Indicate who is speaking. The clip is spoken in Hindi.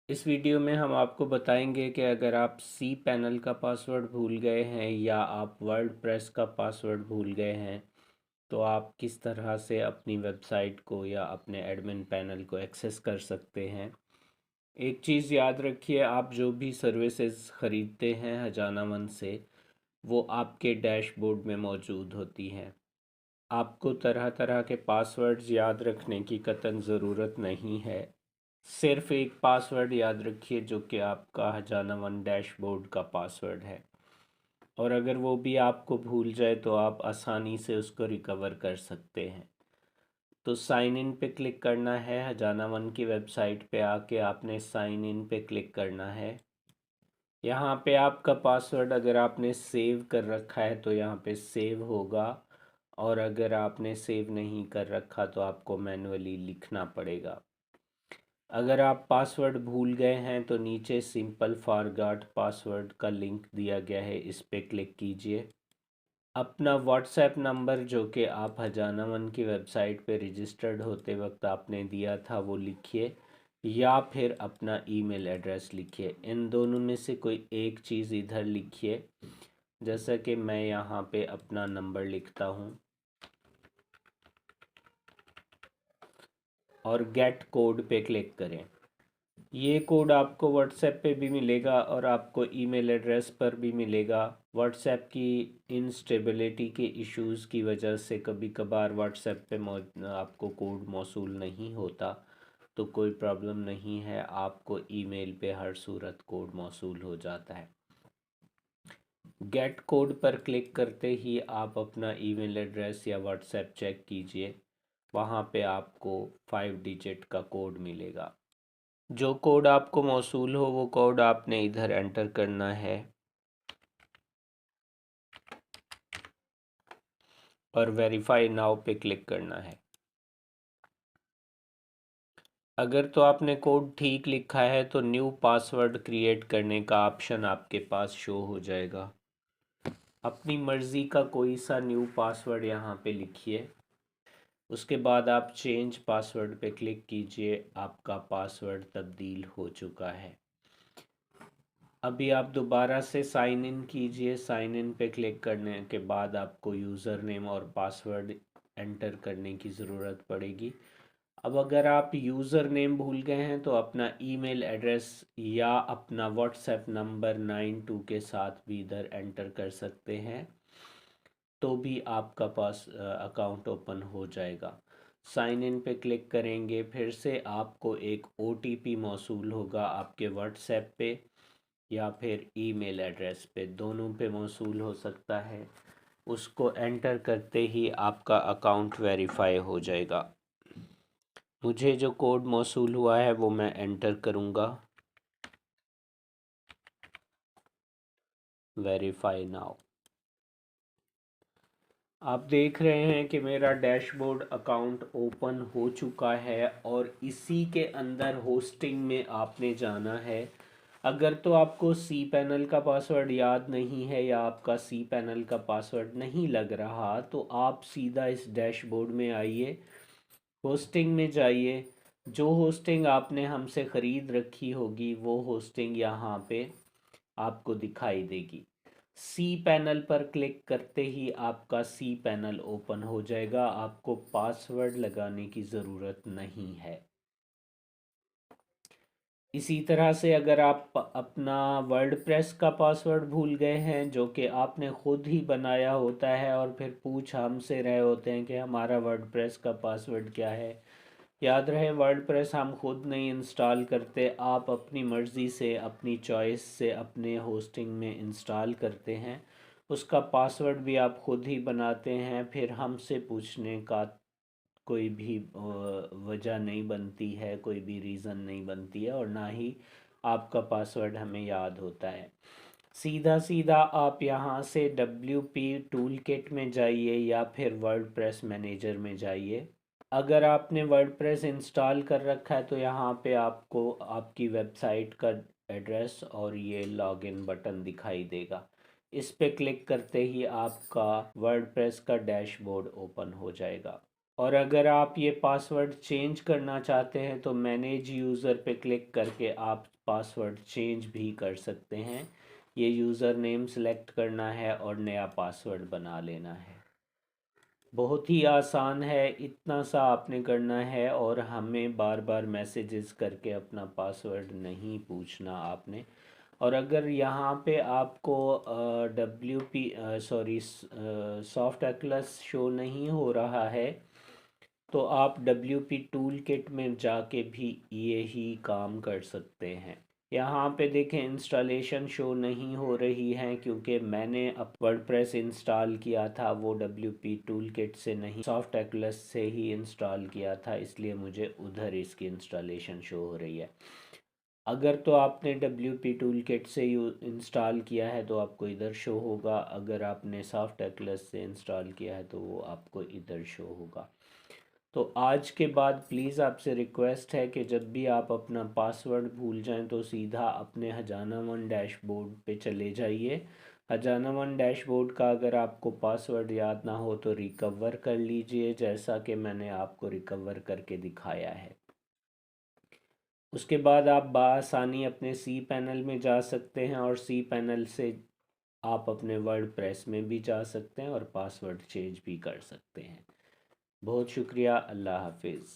Speaker 1: इस वीडियो में हम आपको बताएंगे कि अगर आप सी पैनल का पासवर्ड भूल गए हैं या आप वर्डप्रेस का पासवर्ड भूल गए हैं तो आप किस तरह से अपनी वेबसाइट को या अपने एडमिन पैनल को एक्सेस कर सकते हैं। एक चीज़ याद रखिए, आप जो भी सर्विसेज ख़रीदते हैं हजाना वन से वो आपके डैशबोर्ड में मौजूद होती हैं। आपको तरह तरह के पासवर्ड्स याद रखने की कतई ज़रूरत नहीं है। सिर्फ एक पासवर्ड याद रखिए जो कि आपका हजाना वन डैशबोर्ड का पासवर्ड है, और अगर वो भी आपको भूल जाए तो आप आसानी से उसको रिकवर कर सकते हैं। तो साइन इन पे क्लिक करना है। हजाना वन की वेबसाइट पे आके आपने साइन इन पे क्लिक करना है। यहाँ पे आपका पासवर्ड अगर आपने सेव कर रखा है तो यहाँ पे सेव होगा, और अगर आपने सेव नहीं कर रखा तो आपको मैन्युअली लिखना पड़ेगा। अगर आप पासवर्ड भूल गए हैं तो नीचे सिंपल फॉरगॉट पासवर्ड का लिंक दिया गया है, इस पे क्लिक कीजिए। अपना व्हाट्सएप नंबर जो कि आप हजाना वन की वेबसाइट पे रजिस्टर्ड होते वक्त आपने दिया था वो लिखिए, या फिर अपना ईमेल एड्रेस लिखिए। इन दोनों में से कोई एक चीज़ इधर लिखिए। जैसा कि मैं यहाँ पे अपना नंबर लिखता हूँ और गेट कोड पे क्लिक करें। ये कोड आपको व्हाट्सएप पे भी मिलेगा और आपको ईमेल एड्रेस पर भी मिलेगा। व्हाट्सएप की इंस्टेबिलिटी के इश्यूज़ की वजह से कभी कभार व्हाट्सएप पे आपको कोड मौसूल नहीं होता, तो कोई प्रॉब्लम नहीं है, आपको ईमेल पे हर सूरत कोड मौसूल हो जाता है। गेट कोड पर क्लिक करते ही आप अपना ईमेल एड्रेस या व्हाट्सएप चेक कीजिए। वहाँ पे आपको 5 डिजिट का कोड मिलेगा। जो कोड आपको मौसूल हो वो कोड आपने इधर एंटर करना है और वेरीफाई नाउ पे क्लिक करना है। अगर तो आपने कोड ठीक लिखा है तो न्यू पासवर्ड क्रिएट करने का ऑप्शन आपके पास शो हो जाएगा। अपनी मर्ज़ी का कोई सा न्यू पासवर्ड यहाँ पे लिखिए। उसके बाद आप चेंज पासवर्ड पे क्लिक कीजिए। आपका पासवर्ड तब्दील हो चुका है। अभी आप दोबारा से साइन इन कीजिए। साइन इन पे क्लिक करने के बाद आपको यूज़र नेम और पासवर्ड एंटर करने की ज़रूरत पड़ेगी। अब अगर आप यूज़र नेम भूल गए हैं तो अपना ईमेल एड्रेस या अपना व्हाट्सएप नंबर 92 के साथ भी इधर एंटर कर सकते हैं, तो भी आपका पास अकाउंट ओपन हो जाएगा। साइन इन पे क्लिक करेंगे, फिर से आपको एक ओटीपी मौसूल होगा आपके व्हाट्सएप पे या फिर ईमेल एड्रेस पे, दोनों पे मौसूल हो सकता है। उसको एंटर करते ही आपका अकाउंट वेरीफाई हो जाएगा। मुझे जो कोड मौसूल हुआ है वो मैं एंटर करूँगा। Verify now. आप देख रहे हैं कि मेरा डैशबोर्ड अकाउंट ओपन हो चुका है और इसी के अंदर होस्टिंग में आपने जाना है। अगर तो आपको सी पैनल का पासवर्ड याद नहीं है या आपका सी पैनल का पासवर्ड नहीं लग रहा तो आप सीधा इस डैशबोर्ड में आइए, होस्टिंग में जाइए। जो होस्टिंग आपने हमसे ख़रीद रखी होगी वो होस्टिंग यहाँ पे आपको दिखाई देगी। सी पैनल पर क्लिक करते ही आपका सी पैनल ओपन हो जाएगा। आपको पासवर्ड लगाने की ज़रूरत नहीं है। इसी तरह से अगर आप अपना वर्डप्रेस का पासवर्ड भूल गए हैं जो कि आपने ख़ुद ही बनाया होता है और फिर पूछ हमसे रहे होते हैं कि हमारा वर्डप्रेस का पासवर्ड क्या है, याद रहे वर्डप्रेस हम खुद नहीं इंस्टॉल करते, आप अपनी मर्ज़ी से अपनी चॉइस से अपने होस्टिंग में इंस्टॉल करते हैं। उसका पासवर्ड भी आप खुद ही बनाते हैं, फिर हमसे पूछने का कोई भी वजह नहीं बनती है, कोई भी रीज़न नहीं बनती है, और ना ही आपका पासवर्ड हमें याद होता है। सीधा सीधा आप यहाँ से WP टूल किट में जाइए या फिर वर्डप्रेस मैनेजर में जाइए। अगर आपने वर्डप्रेस इंस्टॉल कर रखा है तो यहाँ पे आपको आपकी वेबसाइट का एड्रेस और ये लॉगिन बटन दिखाई देगा। इस पे क्लिक करते ही आपका वर्डप्रेस का डैशबोर्ड ओपन हो जाएगा। और अगर आप ये पासवर्ड चेंज करना चाहते हैं तो मैनेज यूज़र पे क्लिक करके आप पासवर्ड चेंज भी कर सकते हैं। ये यूज़र नेम सेलेक्ट करना है और नया पासवर्ड बना लेना है। बहुत ही आसान है, इतना सा आपने करना है और हमें बार बार मैसेजेस करके अपना पासवर्ड नहीं पूछना आपने। और अगर यहाँ पे आपको डब्ल्यू पी सॉरी सॉफ्ट एक्लस शो नहीं हो रहा है तो आप डब्ल्यू पी टूल किट में जाके भी यही काम कर सकते हैं। यहाँ पे देखें इंस्टॉलेशन शो नहीं हो रही है क्योंकि मैंने अब वर्डप्रेस इंस्टॉल किया था, वो डब्ल्यू पी टूल किट से नहीं सॉफ्ट एक्लस से ही इंस्टॉल किया था, इसलिए मुझे उधर इसकी इंस्टॉलेशन शो हो रही है। अगर तो आपने डब्ल्यू पी टूल किट से इंस्टॉल किया है तो आपको इधर शो होगा, अगर आपने सॉफ्ट एक्लस से इंस्टॉल किया है तो वो आपको इधर शो होगा। तो आज के बाद प्लीज़ आपसे रिक्वेस्ट है कि जब भी आप अपना पासवर्ड भूल जाएं तो सीधा अपने हजाना वन डैशबोर्ड पे चले जाइए। हजाना वन डैशबोर्ड का अगर आपको पासवर्ड याद ना हो तो रिकवर कर लीजिए, जैसा कि मैंने आपको रिकवर करके दिखाया है। उसके बाद आप बआसानी अपने सी पैनल में जा सकते हैं और सी पैनल से आप अपने वर्ड प्रेस में भी जा सकते हैं और पासवर्ड चेंज भी कर सकते हैं। बहुत शुक्रिया, अल्लाह हाफिज़।